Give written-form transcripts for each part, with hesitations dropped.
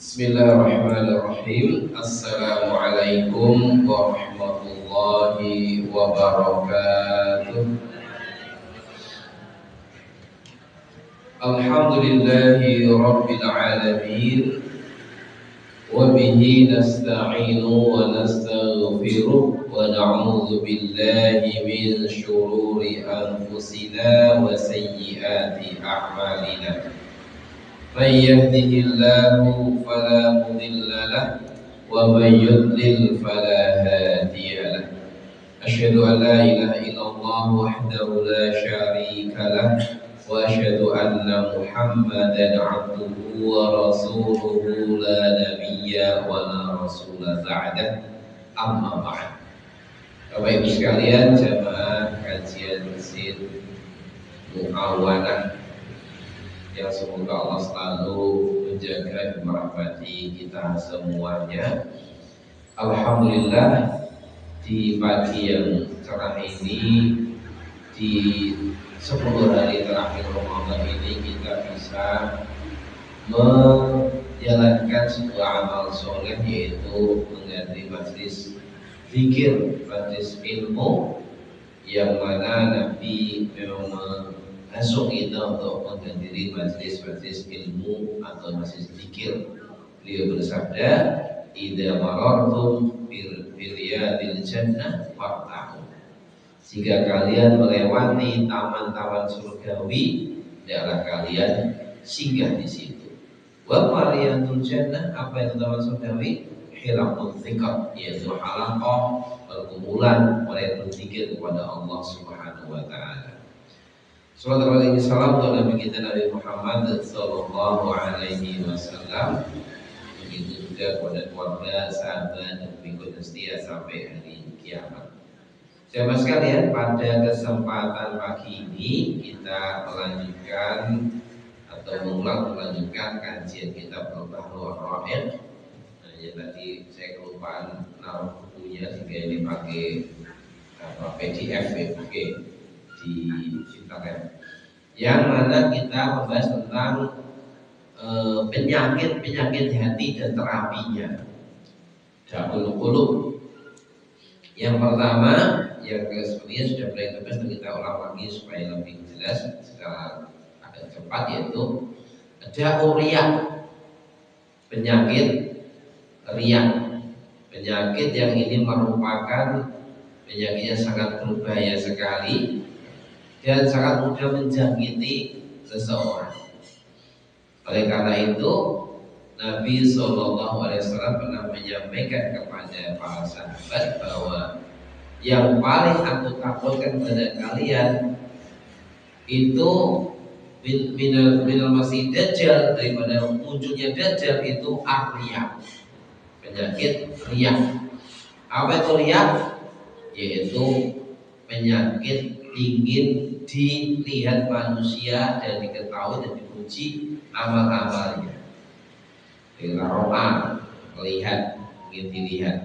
Bismillahirrahmanirrahim. Assalamualaikum warahmatullahi wabarakatuh. Alhamdulillahi rabbil alamin. Wa bihi nasta'inu wa nastaghfiruh wa na'udzu billahi min shururi anfusina wa sayyiati a'malina. من يهده الله فلا مضل له ومن يضلل فلا هادي له أشهد أن لا إله إلا الله وحده لا شريك له وأشهد أن محمدا عبده ورسوله لا نبي ولا رسول بعده أما بعد. Bapak Ibu sekalian, jamaah kajian Masjid Muawanah yang semoga Allah selalu menjaga dan merahmati kita semuanya. Alhamdulillah, di pagi yang cerah ini, di 10 hari terakhir Ramadan ini, kita bisa menjalankan sebuah amal soleh, yaitu menghadiri majlis zikir, majlis ilmu, yang mana Nabi memang masuk kita untuk menghadiri majlis-majlis ilmu atau majlis zikir. Beliau bersabda, "Idza marartum bil riyadil jannah fartahu." Jika kalian melewati taman-taman surgawi, hendaklah kalian singgah di situ. Wa riyadul jannah, apa itu taman surgawi? Hilaqul dzikr, yaitu halaqah perkumpulan oleh berzikir kepada Allah Subhanahu wa taala. Sallallahu alaihi wasallam untuk Nabi kita Nabi Muhammad sallallahu alaihi wasallam, begitu juga kepada keluarga, sahabat dan pengikut setia sampai hari kiamat. Sahabat sekalian, pada kesempatan pagi ini kita melanjutkan atau melanjutkan kajian kitab Al-Bahrul Rahiq. Nah, ya tadi saya kelupaan naruh bukunya sehingga ini pakai PDF ya, oke, di internet, yang mana kita membahas tentang penyakit hati dan terapinya. Da'ul qulub. Yang pertama, yang sepertinya sudah mulai terbahas, kita ulang lagi supaya lebih jelas secara agak cepat, yaitu da'ul riya, penyakit riya. Penyakit yang ini merupakan penyakit yang sangat berbahaya sekali dan sangat mudah menjangkiti seseorang. Oleh karena itu, Nabi SAW pernah menyampaikan kepada para sahabat bahwa yang paling aku takutkan pada kalian itu minal masih dajjal, daripada munculnya dajjal, itu riya, penyakit riya. Apa itu riya? Yaitu penyakit ingin dilihat manusia dan diketahui dan dipuji amal-amalnya. Ro'a, melihat, ingin dilihat.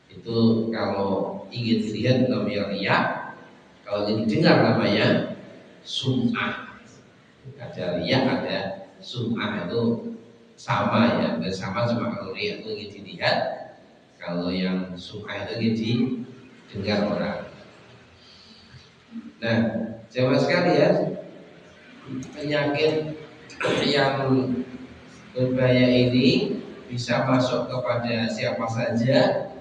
Itu kalau ingin dilihat namanya riya, kalau ingin didengar namanya sum'ah. Ada riya, ada sum'ah, itu sama ya, bersama. Cuma kalau riya itu ingin dilihat, kalau yang sum'ah itu ingin didengar orang. Nah, jemaah sekalian, penyakit yang berbahaya ini bisa masuk kepada siapa saja,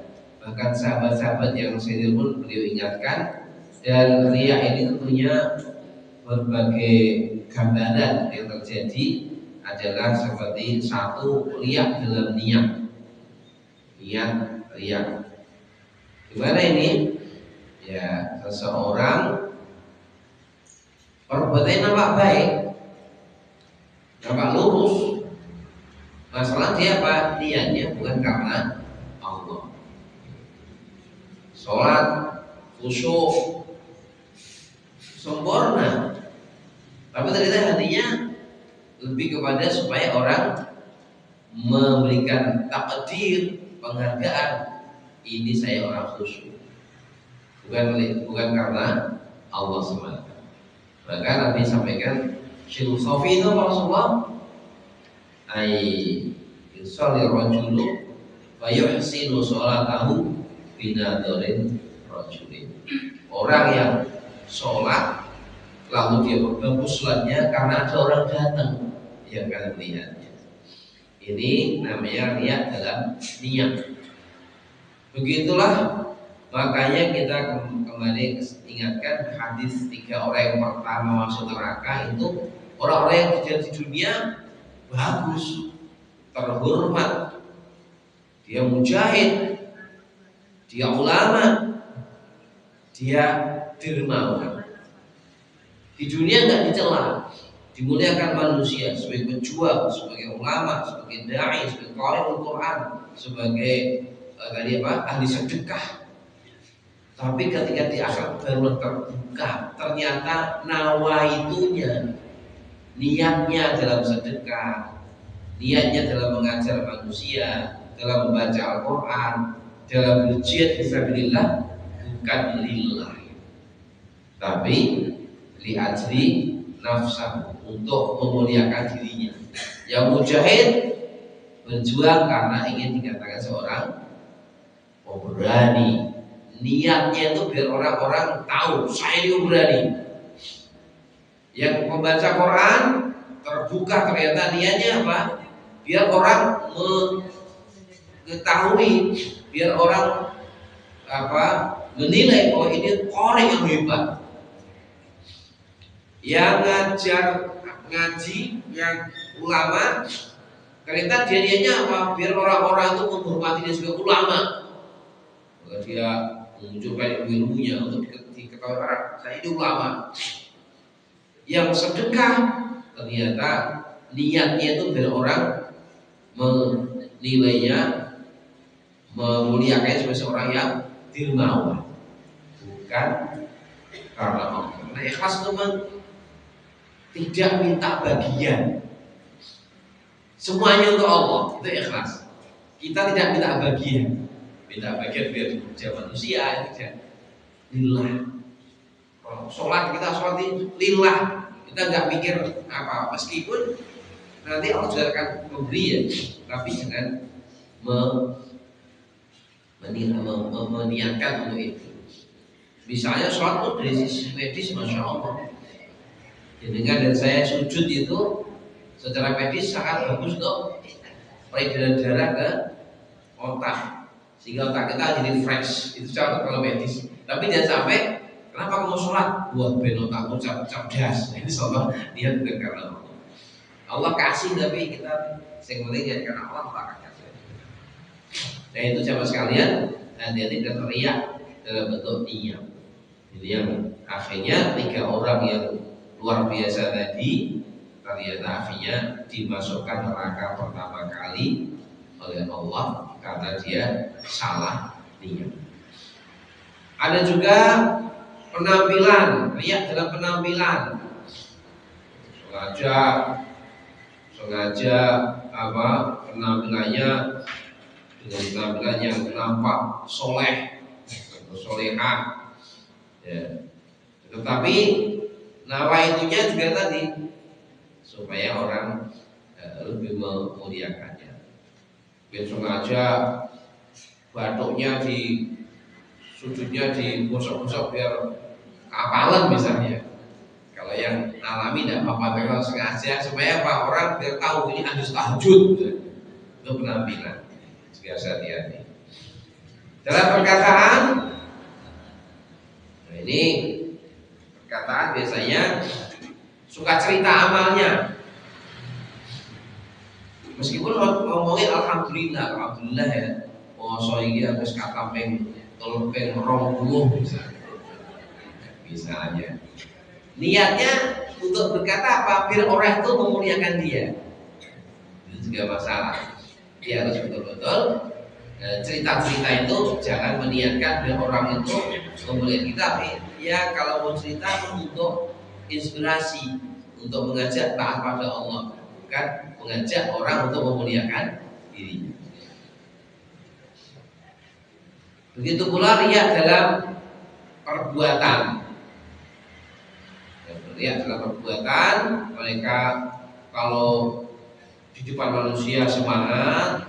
bahkan sahabat-sahabat yang senior pun beliau ingatkan. Dan riya ini tentunya berbagai gambaran yang terjadi adalah seperti satu, riya dalam niat riya. Gimana ini? Ya, seseorang perbuatannya nampak baik, nampak lurus, masalah dia apa? Niatnya bukan karena Allah. Sholat khusyuk sempurna, tapi ternyata hatinya lebih kepada supaya orang memberikan takdir, penghargaan, ini saya orang khusyuk, bukan karena Allah semata. Maka Nabi sampaikan, filosofi itu Rasulullah, yusalli rajulu fa yuhsinu sholatahu binadharin rajulin. Orang yang sholat lalu dia berbagus sholatnya karena ada orang datang yang akan melihatnya. Ini namanya riya dalam niat. Begitulah makanya kita kembali ingatkan hadis 3 orang yang pertama masuk neraka itu orang-orang yang kerja di dunia bagus, terhormat, dia mujahid, dia ulama, dia dermawan. Di dunia nggak dicela, dimuliakan manusia sebagai pejuang, sebagai ulama, sebagai dai, sebagai qari'ul Quran, sebagai ahli sedekah. Tapi ketika di akhirat baru terbuka, ternyata nawaitunya, niatnya dalam sedekah, niatnya dalam mengajar manusia, dalam membaca Al-Quran, dalam berjihad fisabilillah, bukan lillah, tapi li'ajli nafsah, untuk memuliakan dirinya. Yang mujahid berjuang karena ingin dikatakan seorang pemberani. Niatnya itu biar orang-orang tahu saya ini berani. Yang membaca Quran terbuka ternyata niatnya apa? Biar orang mengetahui, biar orang menilai bahwa ini qari yang hebat. Yang ngaji, yang ulama, ternyata dia niatnya apa? Biar orang-orang itu menghormati dia sebagai ulama. Maka dia menunjukkan ilmunya untuk diketahui orang, saya ini ulama. Yang sedekah ternyata niatnya itu biar orang menilainya, memuliakan sebagai seorang yang dermawan, bukan karena Allah. Nah, ikhlas itu tidak minta bagian, semuanya untuk Allah, itu ikhlas. Kita tidak minta bagian. Minta bagian biar puja manusia, tidak. Lillah. Kalau sholat kita sholat lillah, kita nggak mikir apa, meskipun nanti Allah juga akan memberi ya, tapi jangan meniatkan untuk itu. Misalnya sholat itu dari sisi medis, masya Allah. Dengan dan saya sujud itu secara medis sangat bagus untuk peredaran darah ke otak, sehingga otak kita jadi fresh. Itu cara kalau medis. Tapi jangan sampai kenapa kamu sholat? Buat ben otakmu cerdas. Ini salah, dia bukan karena Allah. Allah kasih tapi kita penting karena Allah akan kasih. Nah itu jamaah sekalian, hati-hati dan riya dalam bentuk niat. Jadi yang akhirnya 3 orang yang luar biasa tadi ternyata akhirnya dimasukkan neraka pertama kali oleh Allah karena dia salah niat. Ada juga penampilan, riya dalam penampilan. Sengaja penampilannya dengan penampilan yang nampak soleh atau solehah, ya. Tetapi nawaitunya juga tadi supaya orang lebih memuliakannya. Biar sengaja batuknya sujudnya digosok-gosok biar kapalan misalnya. Kalau yang alami tidak apa-apa, kalau sengaja supaya apa? Orang biar tahu ini hadis tahajud. Itu penampilan. Biasa hati-hati. Dalam perkataan, nah ini perkataan biasanya suka cerita amalnya. Meskipun ngomongin alhamdulillah ya. Poso iki harus kata peng 20 misalnya. Niatnya untuk berkata apa? Biar orang itu memuliakan dia. Itu juga masalah. Dia harus betul-betul cerita-cerita itu jangan meniatkan biar orang itu memuliakan kita. Tapi ya kalau mau cerita untuk inspirasi, untuk mengajak taat pada Allah, bukan mengajak orang untuk memuliakan dirinya. Begitu pula riya dalam perbuatan. Riya dalam perbuatan, mereka kalau di depan manusia semangat,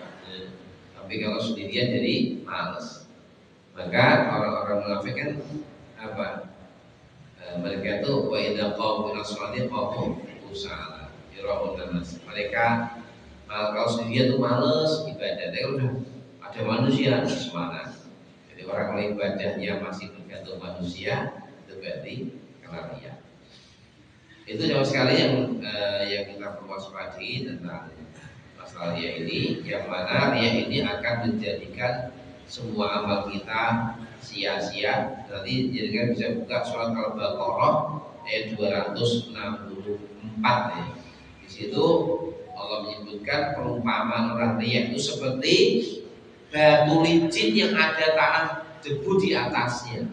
tapi kalau sendirian jadi males. Maka orang-orang munafik kan apa? Mereka itu wa idza qamu ila sholati qamu kusala yura'un nas. Mereka kalau sendirian tuh males ibadah, tapi udah ada manusia semangat. Jadi orang yang ibadahnya masih bergantung manusia itu berarti kena riya. Itu jauh sekali yang kita perlu waspadai tentang masalah riya ini, yang mana riya ini akan menjadikan semua amal kita sia-sia. Nanti jadikan bisa buka surat Al-Baqarah ayat 264 ya. Di situ Allah menyebutkan perumpamaan orang riya itu seperti batu licin yang ada tanah debu di atasnya.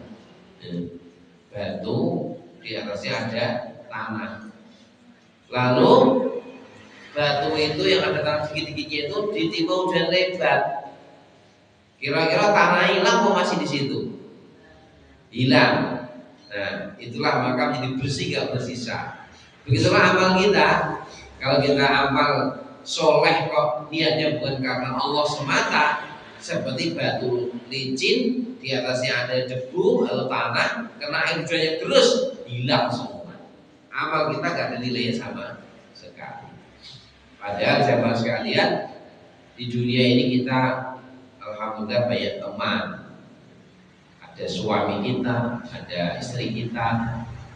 Batu di atasnya ada tanah. Lalu batu itu yang ada tanah sedikit-sedikitnya itu ditimpa hujan lebat. Kira-kira tanah hilang atau masih di situ? Hilang. Nah, itulah maka menjadi bersih gak bersisa. Begitulah amal kita. Kalau kita amal soleh kok niatnya bukan karena Allah semata, seperti batu licin di atasnya ada debu atau tanah, kena air hujan yang terus hilang semua. Amal kita gak ada nilainya sama sekali. Padahal jamaah sekalian, di dunia ini kita alhamdulillah banyak teman. Ada suami kita, ada istri kita,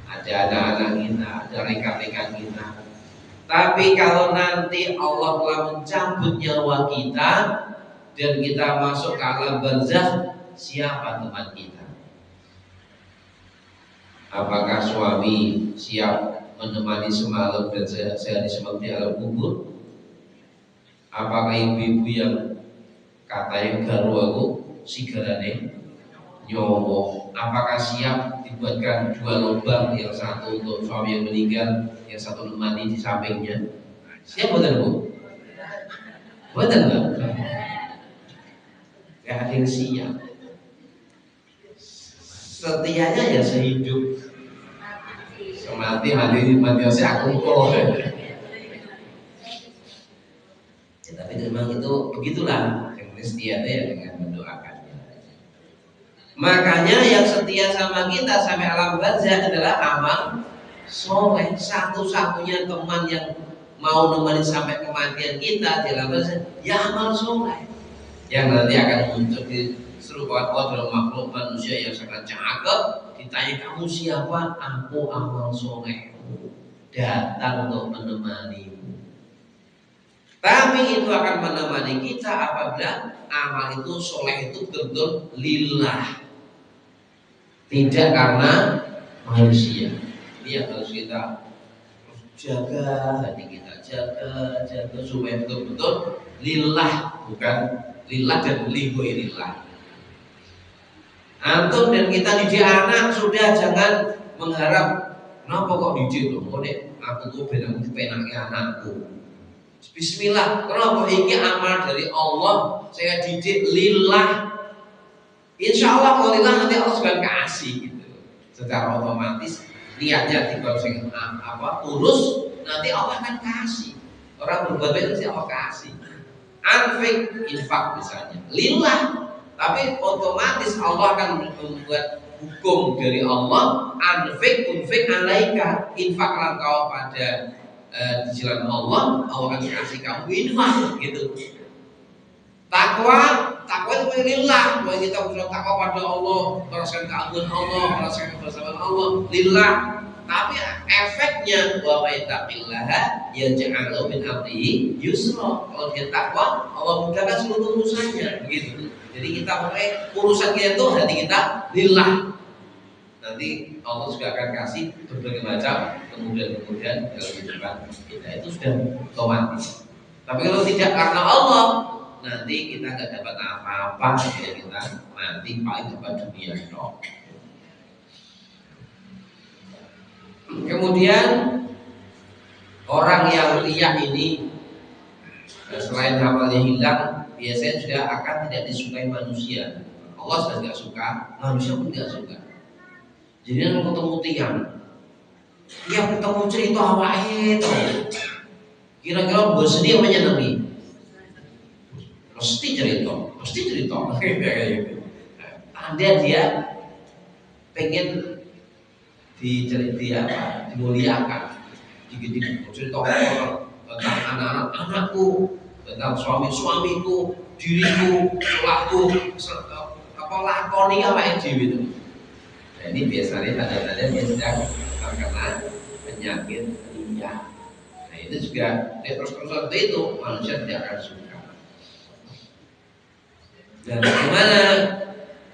ada anak-anak kita, ada rekan-rekan kita. Tapi kalau nanti Allah telah mencabut nyawa kita dan kita masuk ke alam barzakh, siapa teman kita? Apakah suami siap menemani semalam dan sehari semalam di alam kubur? Apakah ibu-ibu yang katanya garu aku sigarane nyowo, apakah siap dibuatkan dua lubang, yang satu untuk suami yang meninggal, yang satu menemani di sampingnya? Siap buatan bu? Buatan enggak? Gak ada yang siap. Setianya ya sehidup, semati mati aku kok. Ya, tapi memang itu begitulah yang setia ya dengan mendoakannya. Makanya yang setia sama kita sampai alam barzakh adalah amal soleh. Satu-satunya teman yang mau nemenin sampai kematian kita di alam barzakh ya amal soleh, yang nanti akan muncul di serupa Allah dalam makhluk manusia yang sangat cakep. Ditanya kamu siapa? Aku amal soleh, datang untuk menemani. Tapi itu akan menemani kita apabila amal itu soleh itu betul lillah, tidak karena manusia. Ini yang harus kita jaga hati kita, jaga supaya betul-betul lillah, bukan lillah dan lillah. Antum dan kita didik anak sudah jangan mengharap kenapa kok didik loh, aku tuh benar penaknya anakku. Bismillah, kenapa ini amal dari Allah, saya didik lillah. Insya Allah kalau lillah nanti Allah juga kasih gitu. Secara otomatis niatnya dikonsumsi tulus, nanti Allah akan kasih. Orang berbuat baik nanti Allah kasih. Anfik, infak misalnya lillah, tapi otomatis Allah akan membuat hukum dari Allah. Anfik, unfik alaika, infaklah kau pada di jalan Allah akan kasih kamu infak gitu. Takwa itu lillah. Kalau kita berbuat takwa pada Allah, merasakan keagungan Allah, merasakan kebersamaan Allah, lillah. Tapi efeknya wa yattaqillaha yaj'al lahu min amrihi yusra. Kalau dia takwa, Allah mudahkan seluruh urusannya begitu. Jadi kita mulai urusan kita itu hati kita lillah. Nanti Allah juga akan kasih berbagai macam kemudian dalam kehidupan kita, itu sudah otomatis. Tapi kalau tidak karena Allah, nanti kita nggak dapat apa-apa, ya kita nanti paling dapat dunia dong. Kemudian orang yang riyah ini selain amalnya hilang, biasanya sudah akan tidak disukai manusia. Allah sudah tidak suka, manusia pun tidak suka. Jadi kalau ketemu tiang ketemu cerita awake to. Kira-kira bosan dia menyenangi? Mesti cerita. Tanda dia pengen dimuliakan, cerita tentang anak-anakku, tentang suamiku, diriku, selaku lakoni apa itu. Nah, ini biasanya tanda-tanda dia sedang terkena penyakit riya. Nah, itu juga terus-terusan seperti itu manusia tidak akan suka. Dan bagaimana?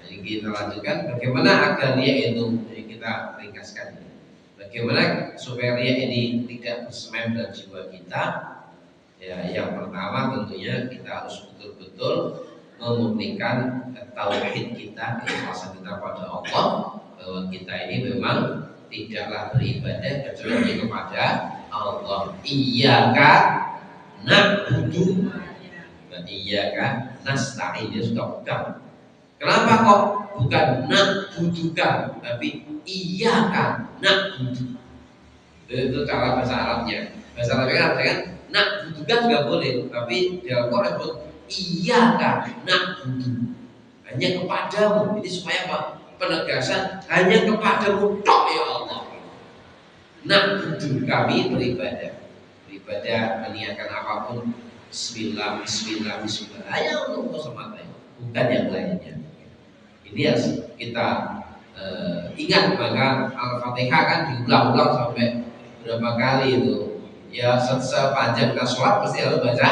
Jadi kita lanjutkan bagaimana agar riya itu, jadi kita ringkaskan. Bagaimana supaya riya ini tidak bersemayam dalam jiwa kita? Ya, yang pertama tentunya kita harus betul-betul memurnikan tauhid kita, keikhlasan kita pada Allah, bahwa kita ini memang tidaklah beribadah kecuali kepada Allah. Iyyaka na'budu wa iyyaka nasta'in. Dia sudah pegang. Kenapa kok bukan na'buduka tapi iyyaka na'budu? Itu cara bahasa Arabnya. Bahasa Arabnya kan na'buduka juga boleh, tapi dalam Quran pun iyyaka na'budu, hanya kepadamu. Ini supaya apa? Penegasan hanya kepadamu tok ya Allah. Na'budu, kami beribadah meniatkan apapun bismillah hanya untuk semata, bukan yang lainnya. Ini harus kita ingat. Maka Al-Fatihah kan diulang-ulang sampai berapa kali itu. Ya, sepanjang kita sholat pasti harus baca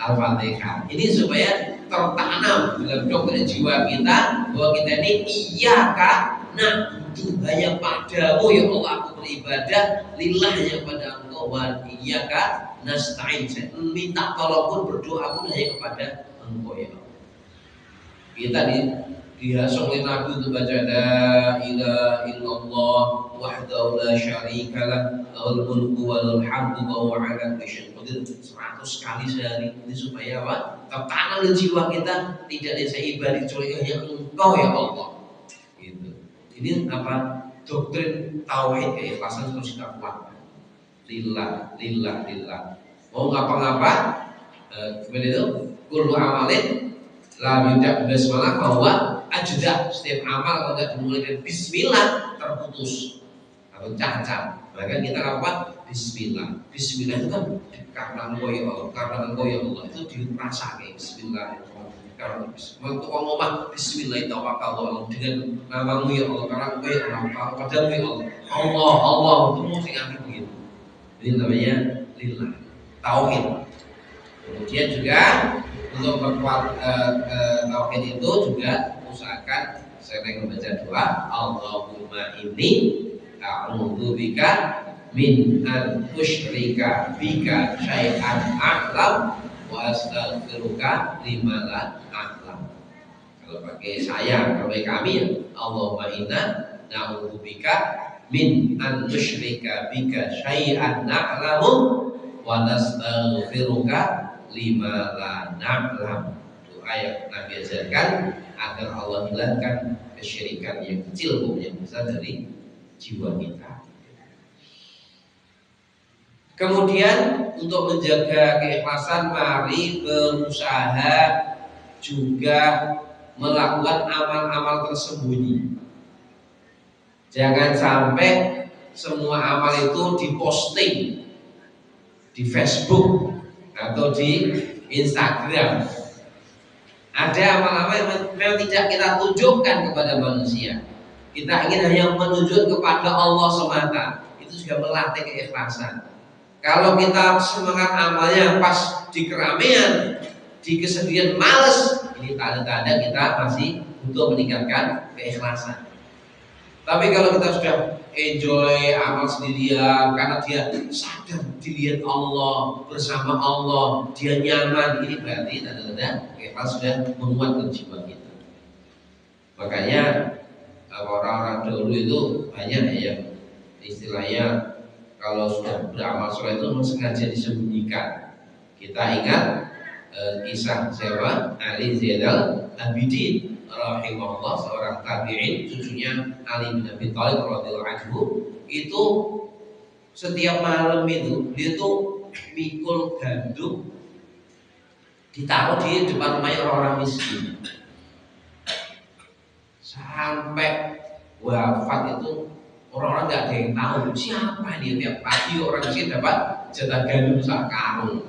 Al-Fatihah. Ini supaya tertanam dalam doktrin jiwa kita bahwa kita ini iyyaka na'budu, hanya padamu ya Allah aku beribadah, lillah hanya pada Engkau, wa iyyaka nasta'in, saya minta tolong pun berdoa pun hanya kepada Engkau ya Allah. Kita dihasung oleh Nabi untuk baca la ilaha illallah wahdahu la syarikalah lahul mulku wa lahul hamdu wa huwa ala kulli syai'in qadir 100 kali sehari. Ini supaya apa? Tertanam di jiwa kita, tidak ada ibadah kecuali hanya Engkau ya Allah. Gitu. Ini apa? Doktrin tauhid keikhlasan terus kita kuatkan. Lillah. Mau ngapa-ngapa kemudian itu kullu amalin la yuda basmalah bahwa ajda. Setiap amal kalau tidak dimulai dengan bismillah terputus atau cacat. Maka kita lakukan bismillah. Bismillah itu kan karena Engkau ya Allah, itu dirasakan bismillah. Karena waktu ngomong bismillah itu Allah dengan namamu ya Allah, karena Engkau ya Allah, padamu ya Allah, itu mesti ngambil begitu. Ini namanya lillah, tauhid. Kemudian juga untuk memperkuat tauhid itu juga usahakan sering membaca doa Allahumma inni a'udzubika min an usyrika bika syai'an a'lam wa astaghfiruka lima la a'lam. Kalau pakai saya, kalau pakai kami ya Allahumma inna na'udzubika min an usyrika bika syai'an a'lamu wa nastaghfiruka lima la na'lam. Doa yang Nabi ajarkan agar Allah hilangkan kesyirikan yang kecil maupun yang besar dari jiwa kita. Kemudian untuk menjaga keikhlasan, mari berusaha juga melakukan amal-amal tersembunyi. Jangan sampai semua amal itu diposting di Facebook atau di Instagram. Ada amal-amal yang memang tidak kita tunjukkan kepada manusia. Kita ingin hanya menunjuk kepada Allah semata. Itu juga melatih keikhlasan. Kalau kita semangat amalnya pas di keramaian, di kesedihan, males, ini tanda-tanda kita masih untuk meningkatkan keikhlasan. Tapi kalau kita sudah enjoy amal sendirian karena dia sadar dilihat Allah, bersama Allah, dia nyaman, ini berarti tanda-tanda keikhlasan sudah menguatkan jiwa kita. Makanya orang-orang dahulu itu banyak yang istilahnya kalau sudah beramal soleh itu sengaja disembunyikan. Kita ingat kisah siapa? Ali Zainal Abidin rahimahullah, seorang tabi'in, cucunya Ali bin Abi Thalib radhiyallahu anhu. Itu setiap malam itu dia tuh mikul gandum ditaruh di depan rumahnya orang-orang miskin. Sampai wafat itu orang-orang nggak ada yang tahu siapa ini. Tiap pagi orang miskin dapat jatah gandum sak karung.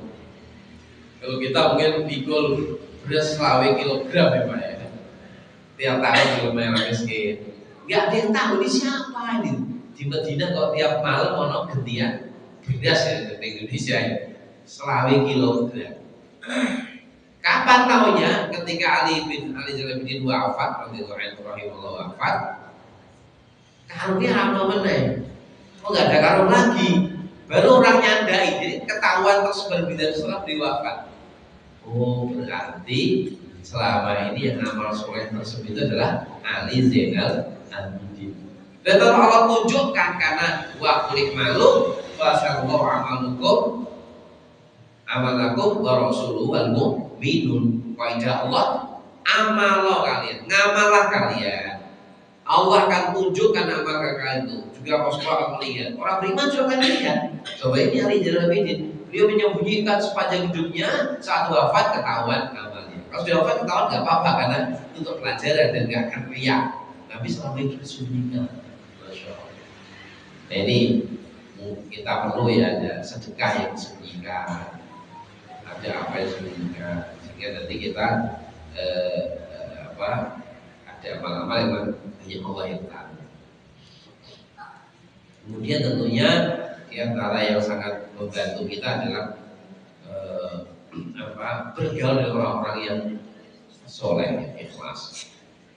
Kalau kita mungkin pikul beras 20 kilogram ya Pak ya. Tiap tahun di rumah orang miskin. Nggak ada yang tahu ini siapa ini. Di Medina kalau tiap malam ono gentian beras ya di Indonesia ya. 20 kilogram. Kapan tahunya? Ketika Ali Jalaluddin wafat, radhiyallahu wafat, karungnya lama meneh. Oh nggak ada karung lagi. Baru orang nyandai, jadi ketahuan tersebar berita setelah beliau wafat. Oh berarti selama ini yang amal soleh tersebut itu adalah Ali Zainal Abidin. Dan Allah tunjukkan karena waqul malu wasallallahu amalukum amalakum wa rasuluhu wal mu'minun. Kaidah Allah, amalo kalian, ngamalah kalian. Allah akan tunjukkan amal kalian itu. Juga Rasulullah akan melihat. Orang beriman juga akan melihat. Coba ini Ali Zainal Abidin. Beliau menyembunyikan sepanjang hidupnya, saat wafat ketahuan amalnya. Kalau sudah wafat ketahuan nggak apa-apa karena untuk pelajaran dan nggak akan riak. Tapi selama itu disembunyikan. Masya Allah. Nah ini kita perlu ya ada sedekah yang disembunyikan. Ada apa yang disembunyikan sehingga nanti kita ada amal-amal yang hanya Allah yang tahu. Kemudian tentunya di antara yang sangat membantu kita adalah bergaul dengan orang-orang yang soleh, yang ikhlas.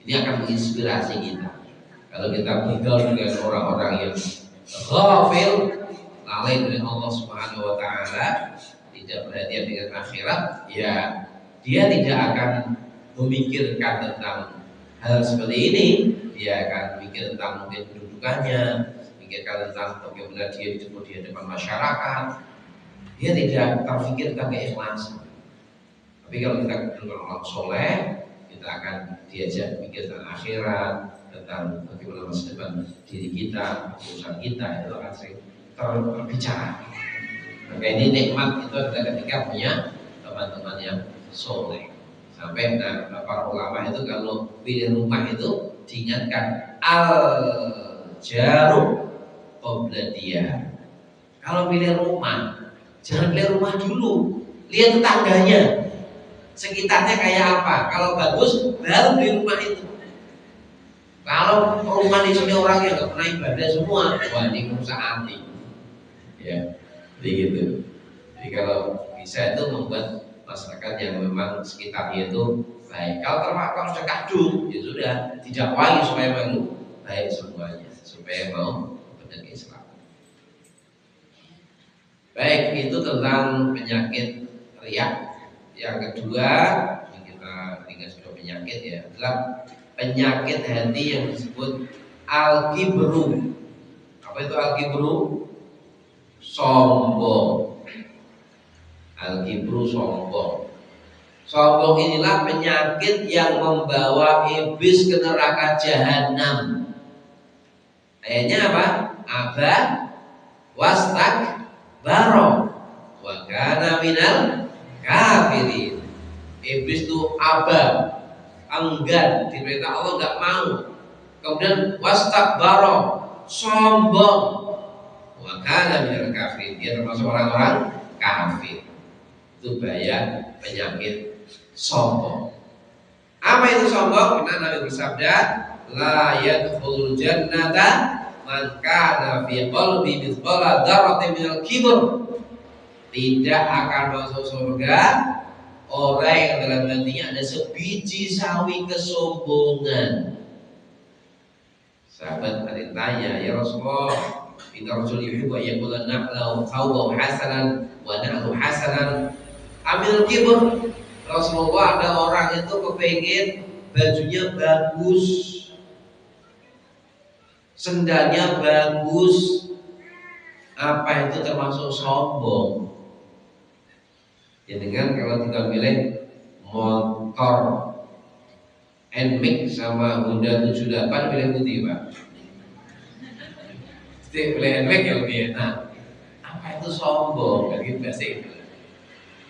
Ini akan menginspirasi kita. Kalau kita bergaul dengan orang-orang yang ghafil, lalai dengan Allah Subhanahu Wa Taala, tidak perhatian dengan akhirat, ya dia tidak akan memikirkan tentang hal seperti ini. Dia akan mikir tentang mungkin kedudukannya, mikirkan tentang bagaimana dia disebut di hadapan masyarakat. Dia tidak terfikirkan keikhlasan. Tapi kalau kita dengan orang soleh, kita akan diajak mikir tentang akhirat, tentang bagaimana masa depan diri kita, urusan kita, itu akan sering terbicara. Maka ini nikmat itu adalah ketika punya teman-teman yang soleh. Sampai para ulama itu kalau pilih rumah itu diingatkan al-jaru qabla dia. Kalau pilih rumah, jangan pilih rumah dulu, lihat tetangganya, sekitarnya kayak apa. Kalau bagus, baru beli rumah itu. Kalau rumah di sini orang yang nggak pernah ibadah semua, wah ini rusak hati. Ya, begitu. Jadi kalau bisa itu membuat masyarakat yang memang sekitarnya itu baik. Kalau sudah kadung, ya sudah didakwai supaya malu baik semuanya, supaya mau benar Islam. Baik, itu tentang penyakit riak. Yang kedua, yang kita ingat sudah penyakit ya, adalah penyakit hati yang disebut al-kibru. Apa itu al-kibru? Sombong. Al-kibru sombong. Sombong inilah penyakit yang membawa iblis ke neraka jahanam. Ayatnya apa? Aba wastakbara wa kana minal kafirin. Iblis itu aba, enggan, diperintah Allah enggak mau. Kemudian wastakbara, sombong. Wa kana minal kafirin. Dia termasuk orang-orang kafir. Itu bahaya penyakit sombong. Apa itu sombong? Karena Nabi bersabda, la yadkhulul jannata man kana fi qalbi mithqala dzarratin minal kibr. Tidak akan masuk surga orang yang dalam hatinya ada sebiji sawi kesombongan. Sahabat ada yang tanya, ya Rasulullah, inna rasul yuhibbu an yaqula na'lahu thawbahu hasanan wa na'lu hasanan amil kibr. Rasulullah, ada orang itu kepengin bajunya bagus, sendalnya bagus. Apa itu termasuk sombong? Ya dengan kalau kita milih motor NMAX sama Honda 78, pilih putih Pak. Pilih NMAX ya lebih enak. Apa itu sombong? Bagi bahasa itu.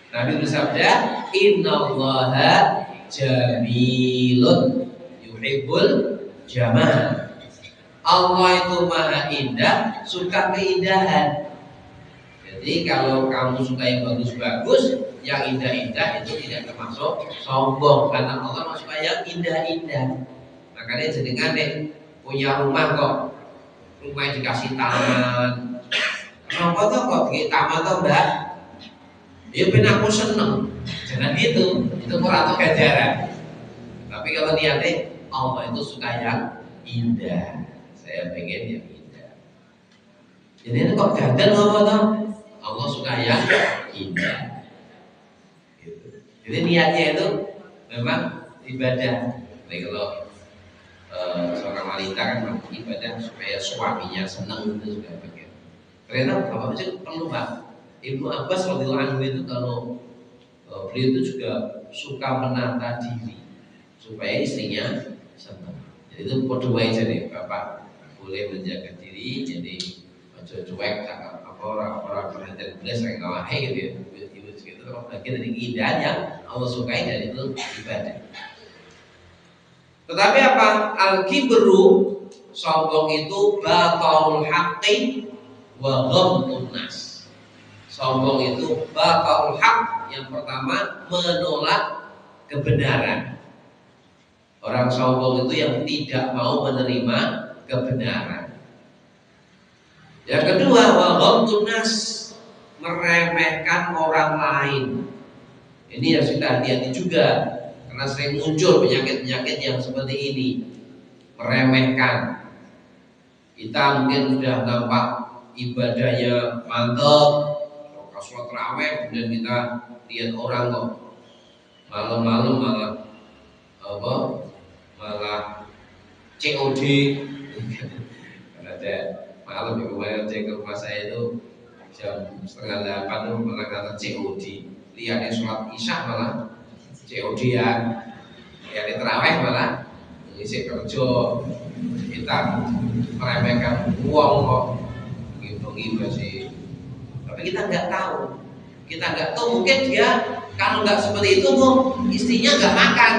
Nabi bersabda, Innallaha jamilun yuhibbul jamal. Allah itu maha indah, suka keindahan. Jadi kalau kamu suka yang bagus-bagus, yang indah-indah itu tidak termasuk sombong, karena Allah suka yang indah-indah. Makanya jenengan nih punya rumah kok, rumahnya dikasih taman. Kenapa tuh kok di taman tuh mbak? Ya ben aku seneng. Jangan gitu, itu kurang ganjaran. Tapi kalau niatnya Allah itu suka yang indah. Saya pengen yang indah. Jadi ini kok gandel apa tuh? Allah suka yang indah. Gitu. Jadi niatnya itu memang ibadah. Jadi kalau seorang wanita kan ibadah supaya suaminya senang itu sudah bagian. Ternyata bapak itu perlu pak. Ibnu Abbas radhiyallahu anhu itu kalau beliau itu juga suka menata diri supaya istrinya senang. Jadi itu kedua aja nih bapak boleh menjaga diri jadi ojo cuek apa orang perhatian belas yang ngawahe gitu ya. Ibu itu bagian dari keindahan yang Allah sukai dan itu ibadah. Tetapi apa? Al-kibru sombong itu batalul haqqi wa ghamtun nas. Sombong itu batalul haq, yang pertama menolak kebenaran. Orang sombong itu yang tidak mau menerima kebenaran. Yang kedua, wa ghamtun nas, meremehkan orang lain. Ini harus kita hati-hati juga, karena sering muncul penyakit-penyakit yang seperti ini. Meremehkan. Kita mungkin sudah nampak ibadahnya mantap, sholat tarawih, kemudian kita lihat orang kok malam-malam malah COD. Ada malam yang kemarin cek ke rumah saya itu jam 7:30 itu malah kata COD. Lihatnya sholat isya malah COD ya. Lihatnya tarawih malah ngisi kerja. Kita meremehkan uang kok gitu sih. Tapi kita nggak tahu, mungkin dia kalau nggak seperti itu istrinya nggak makan,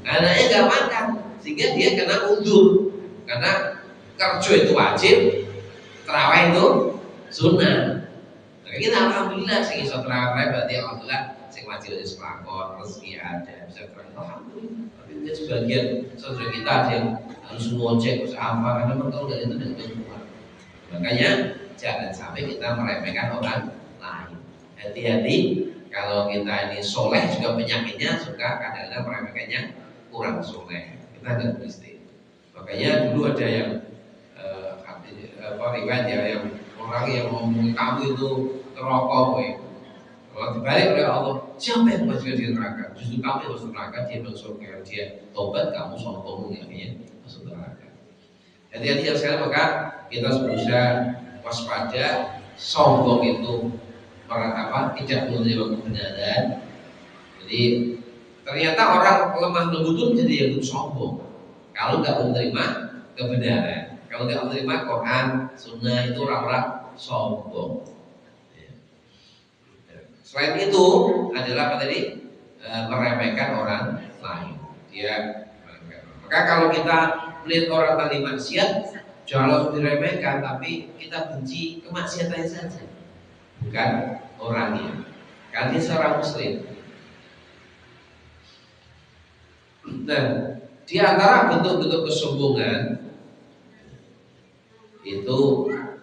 anaknya nggak makan, sehingga dia kena udzur. Karena kerja itu wajib, tarawih itu sunnah. Nah, kita alhamdulillah sing iso tarawih berarti alhamdulillah sing wajib wis pelakon, rezeki ada, bisa tarawih alhamdulillah. Tapi mungkin sebagian saudara kita ada yang harus ngocek harus apa, karena mereka udah itu dan keluar. Makanya jangan sampai kita meremehkan orang lain. Hati-hati kalau kita ini soleh juga penyakitnya suka kadang-kadang meremehkannya kurang soleh. Kita nggak mesti. Makanya dulu ada yang riwayat ya, yang orang yang ngomong kamu itu rokok, kalau dibalik oleh Allah, siapa yang masuk di neraka? Justru kamu yang masuk neraka, dia masuk surga. Dia tobat, kamu sombong ya, masuk neraka. Hati-hati yang sekali, maka kita berusaha waspada. Sombong itu tidak menerima kebenaran. Jadi ternyata orang lemah lembut itu menjadi yang sombong kalau nggak menerima kebenaran, kalau nggak menerima Quran, Sunnah, itu orang-orang sombong. Selain itu adalah apa tadi? Meremehkan orang lain. Maka kalau kita melihat orang tadi maksiat, jangan diremehkan, tapi kita benci kemaksiatannya saja, bukan orangnya. Karena dia seorang muslim. Nah, di antara bentuk-bentuk kesombongan itu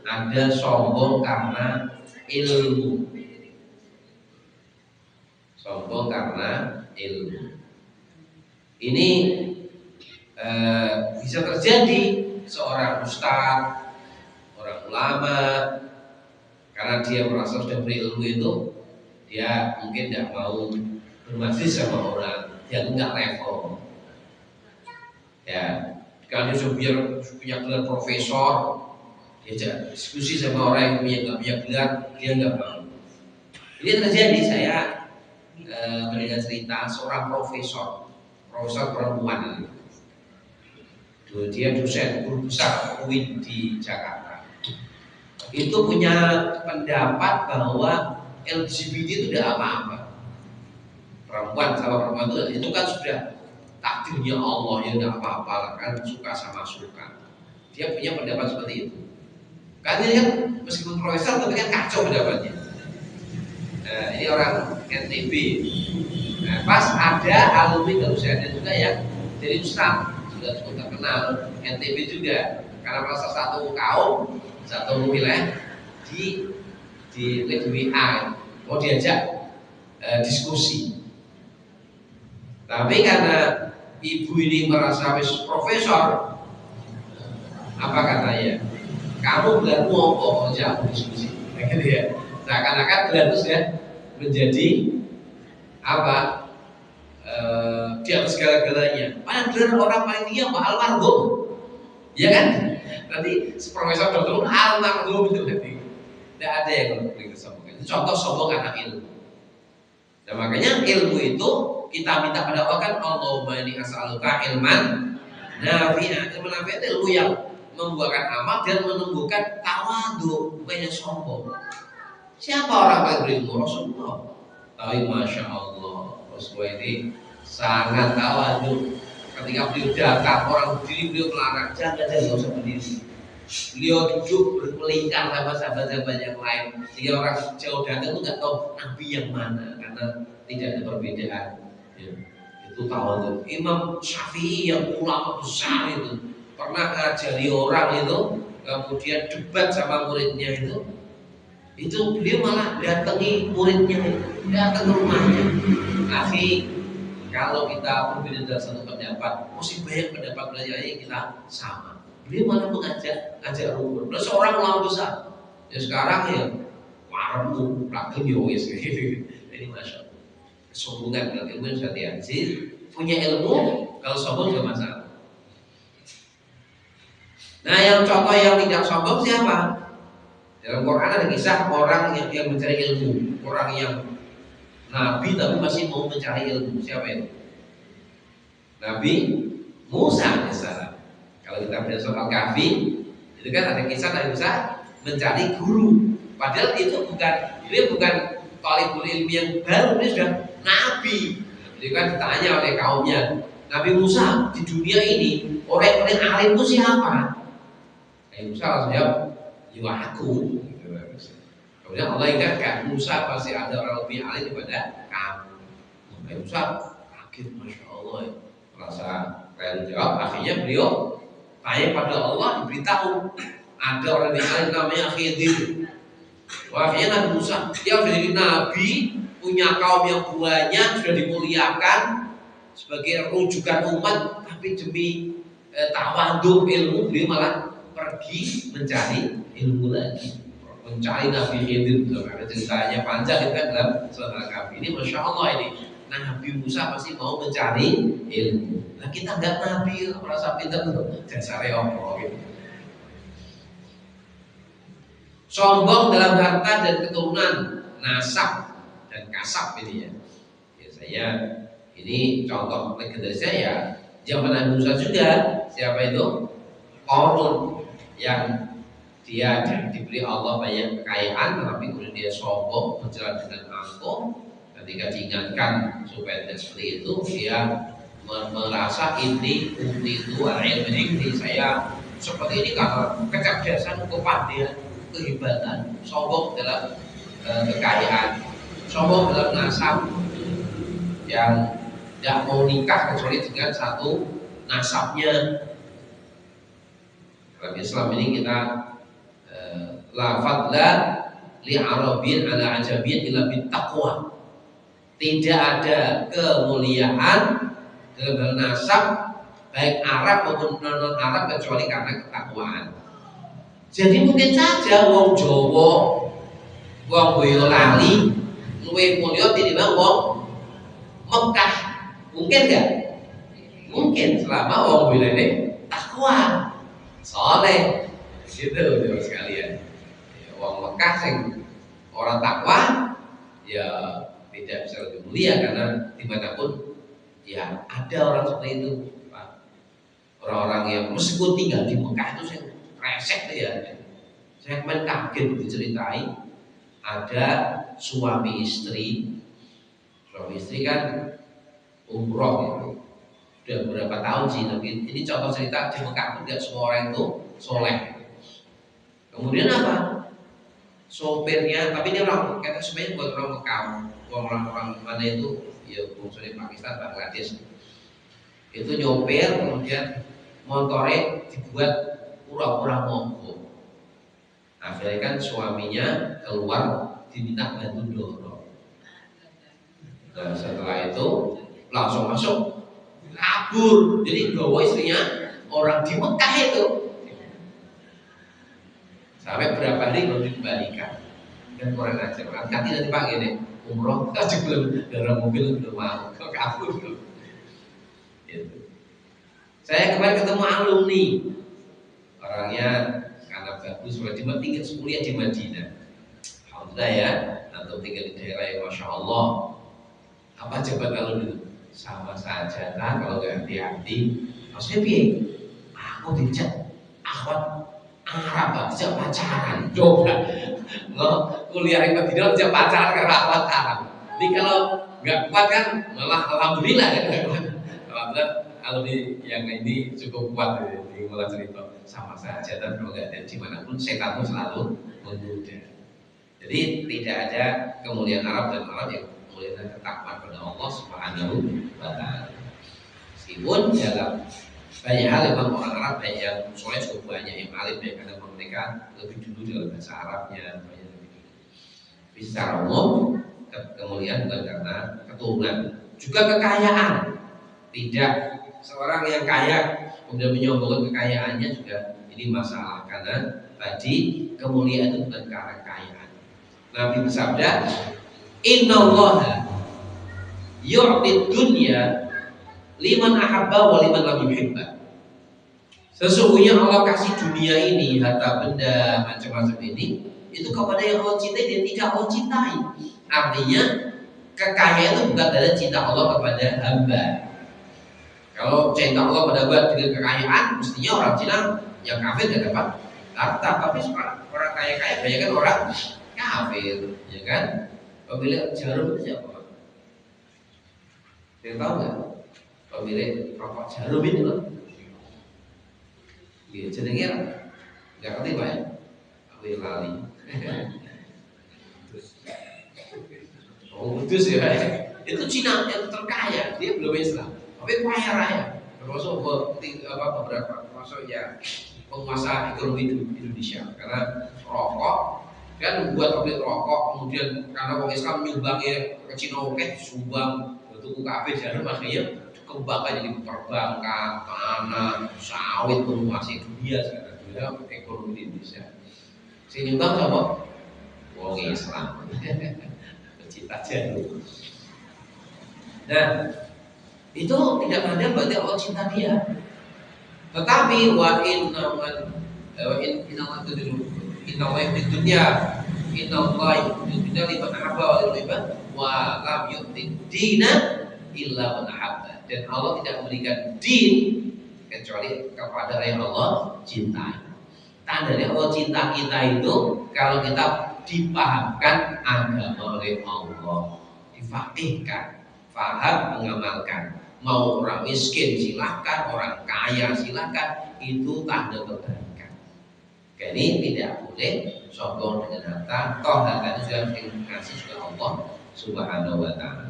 ada sombong karena ilmu. Sombong karena ilmu. Ini bisa terjadi seorang ustaz, orang ulama, karena dia merasa sudah berilmu itu, dia mungkin tidak mau bermajlis sama orang, dia nggak level. Ya, kalau dia sudah punya gelar profesor, dia diskusi sama orang yang nggak punya gelar, dia nggak mau. Ini terjadi, saya mendengar cerita seorang profesor perempuan. Dia dosen guru besar UIN di Jakarta. itu punya pendapat bahwa LGBT itu tidak apa-apa. Perempuan sama perempuan itu kan sudah takdirnya Allah, ya tidak apa-apa kan, suka sama suka. Dia punya pendapat seperti itu. Kan ini kan meskipun profesor tapi kan kacau pendapatnya. Nah, ini orang NTB. Nah, pas ada alumni dosennya juga yang jadi ustaz, sudah cukup terkenal NTB juga, karena merasa satu kaum, satu wilayah di WA mau diajak diskusi. Tapi karena ibu ini merasa profesor, apa katanya? Kamu bukan ngomong aja aku diskusi, gitu ya. Seakan-akan terus ya menjadi apa? Di atas segala-galanya. Padahal orang paling dia Pak almarhum, ya kan? Nanti profesor dokter almarhum itu nanti. Tidak ada yang lebih kesombongan. Itu contoh sombong anak ilmu. Dan makanya ilmu itu kita minta pada Allah kan, Allahumma inni as'aluka ilman nafi'an. Ilmu nafi'an itu ilmu yang membuahkan amal dan menumbuhkan tawadhu, bukannya sombong. Siapa orang paling berilmu? Rasulullah. Tapi masya Allah, Rasulullah ini sangat tawadhu. Ketika beliau datang orang berdiri, beliau melarang jangan usah berdiri. Beliau duduk bermelingkar sama sahabat-sahabat yang lain, sehingga orang jauh datang itu nggak tahu Nabi yang mana, karena tidak ada perbedaan. Ya, itu tawadhu. Imam Syafi'i yang ulama besar itu pernah ngajari orang itu, kemudian debat sama muridnya itu beliau malah datangi muridnya, datang ke rumahnya. Tapi kalau kita berbeda dalam satu pendapat, masih banyak pendapat belajar yang kita sama. Beliau malah ngajak rukun. Beliau seorang ulama besar. Ya sekarang ya warmu, rakyat yowis. Ini masya Allah. Kesombongan dalam ilmu yang hati-hati. Punya ilmu, kalau sombong juga masalah. Nah, yang contoh yang tidak sombong siapa? Dalam Quran ada kisah orang yang mencari ilmu, orang yang Nabi tapi masih mau mencari ilmu. Siapa itu? Nabi Musa alaihissalam. Kalau kita baca surat Al-Kahfi, itu kan ada kisah Nabi Musa mencari guru. Padahal itu bukan talibul ilmi yang baru, dia sudah Nabi. Jadi kan ditanya oleh kaumnya, Nabi Musa di dunia ini orang yang alim itu siapa? Nabi Musa langsung jawab, ya aku. Kemudian Allah ingatkan, Musa pasti ada orang lebih alim daripada kamu. Nabi Musa kaget, masya Allah, merasa kalian jawab. Akhirnya beliau tanya pada Allah, diberitahu ada orang lebih alim namanya Khidir. Akhirnya Nabi Musa dia sudah jadi nabi, punya kaum yang banyak, sudah dimuliakan sebagai rujukan umat, tapi demi tawadhu ilmu beliau malah pergi mencari ilmu lagi, mencari Nabi Khidir. Ada ceritanya panjang itu kan dalam surat Al-Kahfi. Ini masya Allah, ini Nabi Musa pasti mau mencari ilmu. Nah kita nggak nabi, merasa pintar tuh, dasarnya apa gitu. Sombong dalam harta dan keturunan, nasab dan kasab ini ya. Saya ini contoh legendarisnya ya zaman Nabi Musa juga. Siapa itu? Qarun, yang dia diberi Allah banyak kekayaan, tetapi kemudian dia sombong, berjalan dengan angkuh. Ketika diingatkan supaya tidak seperti itu, dia merasa ini itu ilmu ini saya seperti ini karena kecerdasan, kepandaian, kehebatan. Sombong dalam kekayaan, sombong dalam nasab, yang tidak mau nikah kecuali dengan satu nasabnya. Dalam Islam ini kita la fadla li arabiyyin ala ajabiyyin illa bit taqwa. Tidak ada kemuliaan dalam hal nasab baik Arab maupun non Arab kecuali karena ketakwaan. Jadi mungkin saja wong Jawa, wong Boyolali luwih mulya tinimbang wong Mekah. Mungkin enggak? Mungkin selama wong Boyolali takwa, soleh, gitu Bapak sekalian. Ya, wong Mekah sing orang takwa ya tidak bisa lebih mulia, karena dimanapun ya ada orang seperti itu, Pak. Orang-orang yang meskipun tinggal di Mekah itu saya resek ya. Saya kemarin kaget diceritain ada suami istri kan umroh gitu. Udah beberapa tahun sih, tapi ini contoh cerita di Mekah. Tidak semua orang itu soleh. Kemudian apa? Sopirnya, tapi dia orang kata sebenarnya buat orang Mekah, orang mana itu, ya khususnya Pakistan, Bangladesh. Itu nyopir, kemudian motornya dibuat pura-pura mogok. Akhirnya kan suaminya keluar diminta bantu dorong. Nah setelah itu langsung masuk kabur. Jadi bawa istrinya orang di Mekah itu. Sampai berapa hari belum dikembalikan. Dan kurang ajar. Nanti Pak gini, umroh aja belum dorong mobil belum mau, kok kabur. Gitu. Saya kemarin ketemu alumni, orangnya karena bagus, sudah tinggal kuliah di Madinah. Alhamdulillah ya, atau tinggal di daerah yang Masya Allah. Apa coba kalau dulu? Sama saja kan kalau gak hati-hati. Maksudnya piye? Aku dijak akhwat Arab, dijak pacaran. Coba nggak kuliah di Madinah dijak pacaran karena akhwat Arab. Jadi kalau nggak kuat kan malah alhamdulillah kan. Alhamdulillah alumni yang ini cukup kuat di mulai cerita. Sama saja dan kalau nggak ada dimanapun setan itu selalu menggoda. Jadi tidak ada kemuliaan Arab dan Arab yang kemuliaan ketakwaan pada Allah Subhanahu wa Ta'ala. Meskipun dalam banyak hal memang orang Arab banyak yang soalnya cukup banyak yang alim ya, karena mereka lebih dulu dalam bahasa Arabnya banyak lebih dulu. Tapi secara umum kemuliaan bukan karena keturunan, juga kekayaan. Tidak seorang yang kaya kemudian menyombongkan kekayaannya juga ini masalah, karena tadi kemuliaan itu bukan karena kekayaan. Nabi bersabda, Innallaha yu'tid dunya liman ahabba wa liman lam yuhibba. Sesungguhnya Allah kasih dunia ini, harta benda macam-macam ini, itu kepada yang Allah cintai dan tidak Allah cintai. Artinya kekayaan itu bukan dari cinta Allah kepada hamba. Kalau cinta Allah pada hamba dengan kekayaan, mestinya orang Cina yang kafir tidak dapat harta. Tapi orang kaya-kaya banyak kan orang kafir, ya kan? Pemilik jarum itu siapa? Saya tahu nggak? Pemilik rokok jarum itu loh. Gitu, jenengnya nggak ngerti Pak ya? Aku lali. Oh kudus ya, itu Cina yang terkaya, dia belum Islam, tapi kaya raya. Termasuk beberapa termasuk ya penguasa ekonomi Indonesia, karena rokok kan buat pabrik rokok, kemudian karena orang Islam nyumbangnya ke Cina, oke sumbang untuk UKP jarum, akhirnya kembangkan jadi perbankan, tanah, sawit, menguasai dunia sekarang, dunia ekonomi Indonesia. Si nyumbang apa? Wong Islam. Pecinta jarum. Nah, itu tidak ada berarti Allah cinta dia. Tetapi wa innallaha yu'ti dunya liman ahabba wa lam yu'ti dina illa man ahabba. Dan Allah tidak memberikan din kecuali kepada yang Allah cintai. Tandanya Allah cinta kita itu kalau kita dipahamkan agama oleh Allah, difaqihkan, faham, mengamalkan. Mau orang miskin silahkan, orang kaya silahkan, itu tanda kebaikan. Jadi tidak boleh sombong dengan harta. Toh harta itu sudah dikasih juga Allah Subhanahu wa Ta'ala.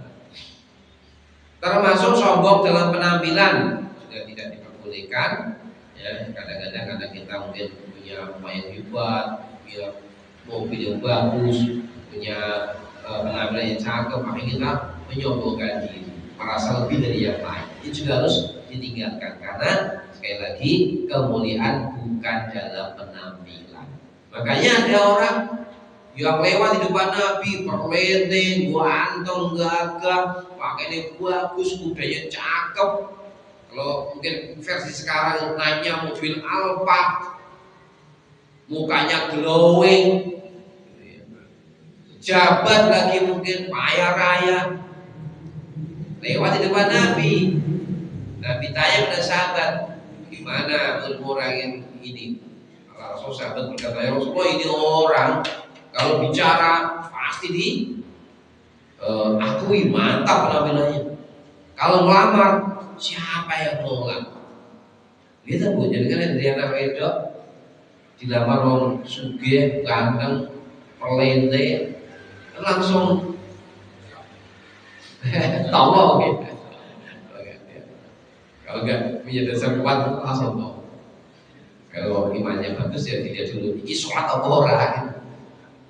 Termasuk sombong dalam penampilan juga tidak diperbolehkan. Ya, kadang-kadang karena kita mungkin punya rumah yang hebat, punya mobil yang bagus, punya penampilan yang cakep, maka kita menyombongkan diri, merasa lebih dari yang lain. Ini juga harus ditinggalkan, karena sekali lagi kemuliaan bukan dalam penampilan. Makanya ada orang yang lewat di depan Nabi perlete, ganteng, gagah, pakainya bagus, kudanya cakep. Kalau mungkin versi sekarang naiknya mobil Alphard, mukanya glowing, jabat lagi mungkin kaya raya, lewat di depan Nabi. Nabi tanya pada sahabat, gimana orang yang ini Rasul sahabat berkata, ya Rasulullah, ini orang kalau bicara pasti di akui, mantap penampilannya. Kalau melamar, siapa yang mau ngelamar? Gitu Bu, jadi kan dari anak wedok dilamar orang sugih, ganteng, pelente, langsung tahu gitu. Kalau enggak punya dasar kuat langsung tahu. Kalau imannya bagus ya tidak dulu. Ini sholat apa orang?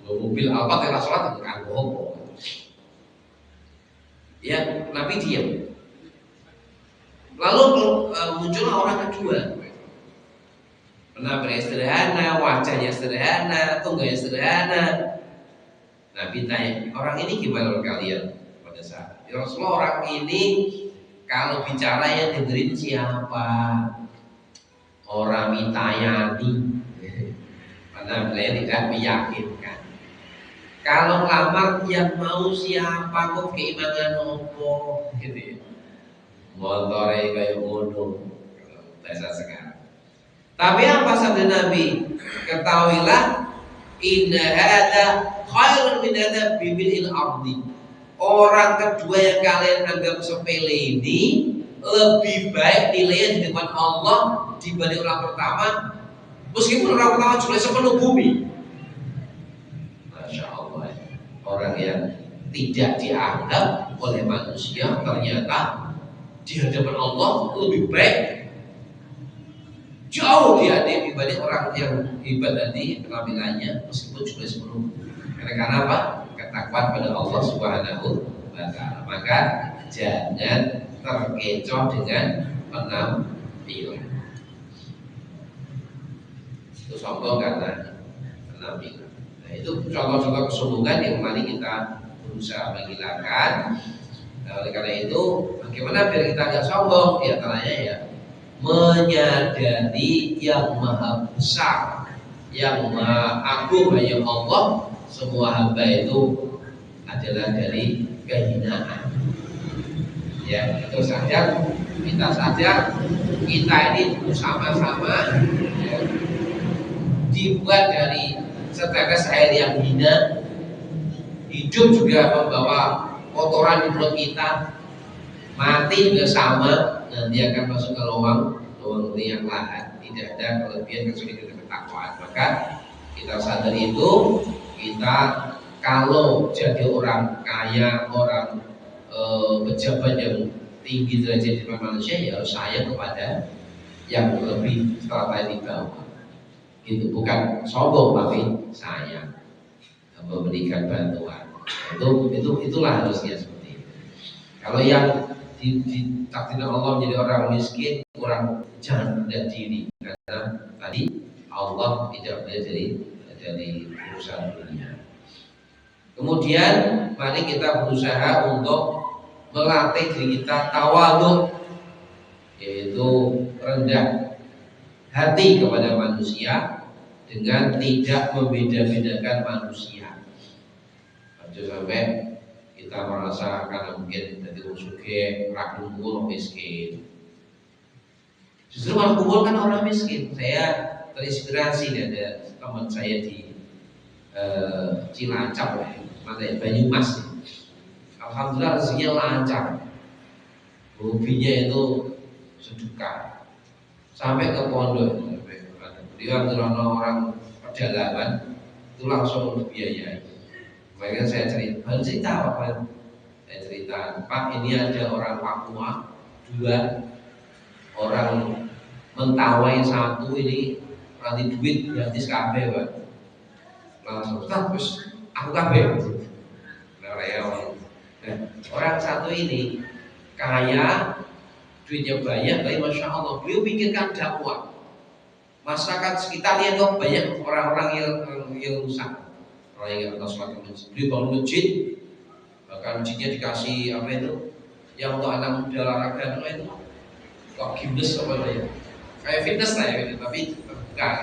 Mobil Alphard yang sholat enggak bohong. Ya Nabi diam. Lalu muncullah orang kedua. Penampilannya sederhana, wajahnya sederhana, tungganya sederhana. Nabi tanya, orang ini gimana menurut kalian? Pada saat ya Rasulullah, orang ini kalau bicara yang dengerin siapa? Orang mitayani. Penampilannya tidak meyakinkan. Kalau lamar yang mau siapa? Kok keimanan opo? Gitu ya. Motornya kayak bodoh. Bahasa sekarang. Tapi apa sabda Nabi? Ketahuilah, inna hada khairun min hada bimil'il ardi. Orang kedua yang kalian anggap sepele ini lebih baik nilainya di depan Allah dibanding orang pertama, meskipun orang pertama cuma sepenuh bumi. Masya Allah, orang yang tidak dianggap oleh manusia ternyata di hadapan Allah lebih baik, jauh dibanding orang yang hebat tadi penampilannya meskipun cuma sepenuh. Karena apa? Ketakwaan pada Allah Subhanahu wa Ta'ala. Maka jangan terkecoh dengan penampilan. Itu sombong karena penampilan. Nah, itu contoh-contoh kesombongan yang mari kita berusaha menghilangkan. Nah, oleh karena itu, bagaimana biar kita tidak sombong? Di antaranya ya menyadari yang maha besar, yang maha agung hanya Allah. Semua hamba itu adalah dari kehinaan. Ya, itu saja. Kita sadar kita ini sama-sama ya, dibuat dari setetes air yang hina. Hidup juga membawa kotoran di perut kita. Mati juga sama, nanti akan masuk ke lubang yang lahat. Tidak ada kelebihan kecuali kita ketakwaan. Maka kita sadar itu. Kita kalau jadi orang kaya, orang pejabat yang tinggi derajat di manusia, ya harus sayang kepada yang lebih strata di bawah. Itu bukan sombong tapi sayang, memberikan bantuan. Itulah harusnya seperti itu. Kalau yang ditakdirkan Allah menjadi orang miskin, orang jangan rendah diri, karena tadi Allah tidak boleh dari urusan dunia. Kemudian mari kita berusaha untuk melatih diri kita tawadhu, yaitu rendah hati kepada manusia dengan tidak membeda-bedakan manusia. Jangan sampai kita merasa karena mungkin dari orang sugih, orang kumpul, miskin. Justru orang kumpul kan orang miskin. Saya terinspirasi dari teman saya di Cilacap, Banyumas. Alhamdulillah rezekinya lancar. Hobinya itu sedekah. Sampai ke pondok. Beliau adalah orang pedalaman, itu langsung biayai. Makanya saya cerita apa? Saya cerita, Pak, ini ada orang Papua, 2 orang Mentawai 1 ini nanti duit gratis kabeh, Pak. Langsung terus aku kabeh. Orang 1 ini kaya, duitnya banyak, tapi masya Allah beliau pikirkan dakwah. Masyarakat sekitarnya dong banyak orang-orang yang rusak, orang yang nggak sholat ke masjid. Beliau bangun masjid, bahkan masjidnya dikasih apa itu, yang untuk anak muda olahraga itu, kok gimnas apa ya, kayak fitness lah ya, tapi bukan.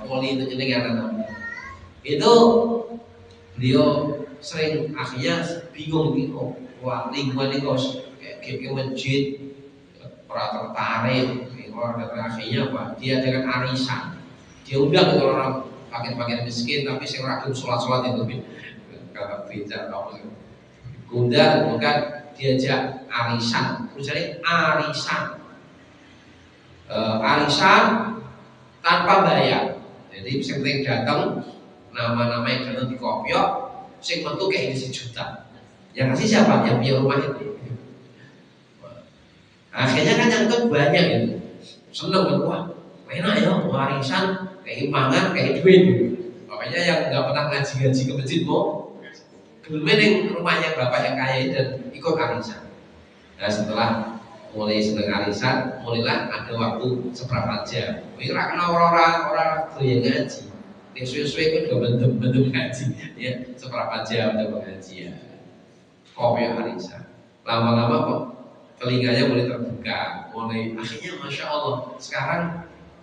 Poli itu jadi anak-anak. Itu beliau sering akhirnya bingung nih, wah lingkungan ini kok kayak masjid, pernah tertarik. Orang akhirnya apa? Dia dengan arisan Dia undang itu orang paket-paket miskin tapi sing ragam sholat-sholat itu kalau beda apa sih? Undang bukan diajak arisan, misalnya arisan, arisan tanpa bayar. Jadi sing datang nama-nama yang datang di kopiok, sing metu kayak ini 1 juta. Yang kasih siapa? Yang punya rumah itu. Akhirnya kan yang itu banyak itu, seneng kan, wah enak ya warisan kayak mangan kayak duit. Makanya yang nggak pernah ngaji-ngaji ke masjid mau gelem rumahnya bapak yang kaya dan ikut arisan. Nah setelah mulai seneng arisan, mulailah ada waktu seberapa jam. Ini kena orang-orang yang ngaji. Yang suwe-suwe itu juga bentuk ngaji. Ya seberapa jam ada pengajian. Kopi arisan. Lama-lama kok telinganya mulai terbuka, mulai akhirnya masya Allah sekarang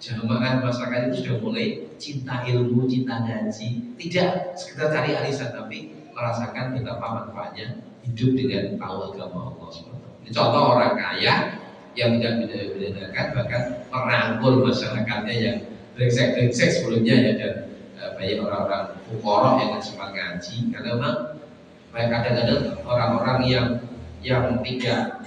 jamaah masyarakat itu sudah mulai cinta ilmu, cinta ngaji, tidak sekedar cari arisan tapi merasakan betapa manfaatnya hidup dengan tahu agama Allah SWT. Ini contoh orang kaya yang tidak beda-bedakan, bahkan merangkul masyarakatnya yang brengsek-brengsek sebelumnya ya, dan banyak orang-orang fuqara yang sempat ngaji, karena memang kadang-kadang orang-orang yang tidak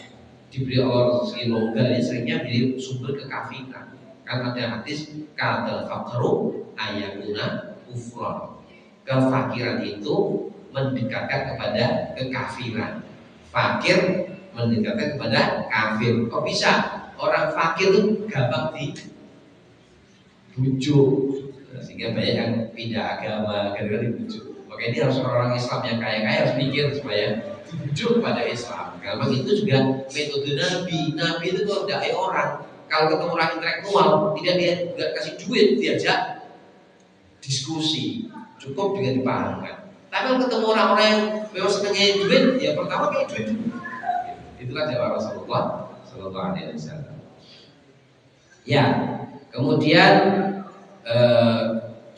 diberi Allah rezeki longgar ini seringnya menjadi sumber kekafiran. Kan ada hadis kadal faqru ayakuna kufron. Kefakiran itu mendekatkan kepada kekafiran. Fakir mendekatkan kepada kafir. Kok bisa? Orang fakir itu gampang dibujuk, sehingga banyak yang pindah agama gara-gara dibujuk. Maka ini harus orang Islam yang kaya-kaya harus mikir supaya dibujuk pada Islam. Kalau itu juga metode Nabi itu kalau tidak orang, kalau ketemu orang intelektual tidak dia nggak kasih duit, diajak diskusi, cukup dengan dipahamkan. Tapi kalau ketemu orang-orang yang memang senangnya duit, ya pertama kayak duit. Itulah jawab Rasulullah Sallallahu Alaihi Wasallam. Ya, kemudian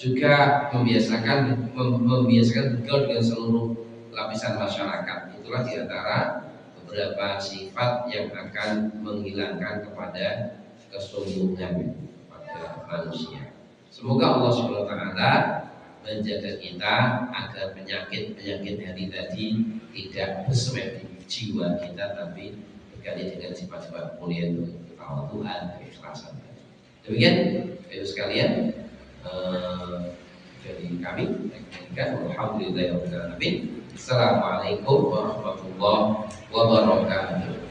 juga membiasakan bergaul dengan seluruh lapisan masyarakat. Itulah diantara beberapa sifat yang akan menghilangkan kepada kesombongan pada manusia. Semoga Allah Subhanahu wa taala menjaga kita agar penyakit-penyakit hati tadi tidak bersemayam di jiwa kita, tapi berganti dengan sifat-sifat mulia untuk ketawaduan dan keikhlasan. Demikian itu sekalian dari kami. Alhamdulillahirabbil alamin. Assalamualaikum warahmatullahi wabarakatuh.